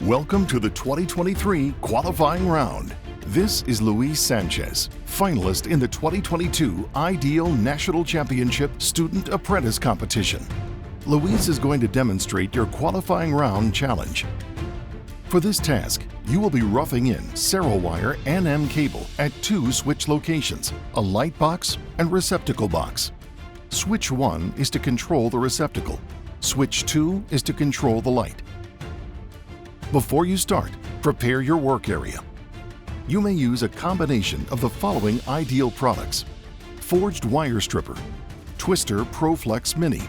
Welcome to the 2023 qualifying round. This is Luis Sanchez, finalist in the 2022 Ideal National Championship Student Apprentice Competition. Luis is going to demonstrate your qualifying round challenge. For this task, you will be roughing in Serowire NM cable at 2 switch locations, a light box and receptacle box. Switch 1 is to control the receptacle. Switch 2 is to control the light. Before you start, prepare your work area. You may use a combination of the following Ideal products: forged wire stripper, Twister ProFlex Mini,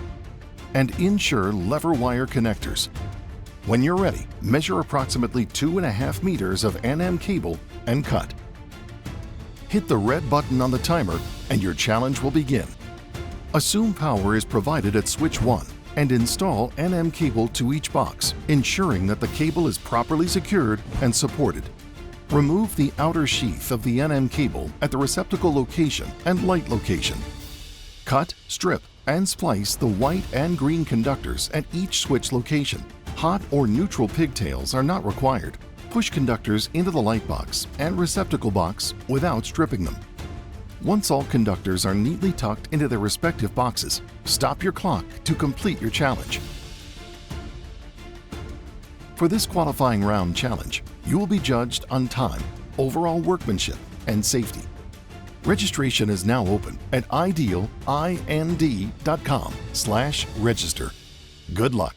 and Ensure lever wire connectors. When you're ready, measure approximately 2.5 meters of NM cable and cut. Hit the red button on the timer and your challenge will begin. Assume power is provided at switch 1 and install NM cable to each box, ensuring that the cable is properly secured and supported. Remove the outer sheath of the NM cable at the receptacle location and light location. Cut, strip, and splice the white and green conductors at each switch location. Hot or neutral pigtails are not required. Push conductors into the light box and receptacle box without stripping them. Once all conductors are neatly tucked into their respective boxes, stop your clock to complete your challenge. For this qualifying round challenge, you will be judged on time, overall workmanship, and safety. Registration is now open at idealind.com/register. Good luck.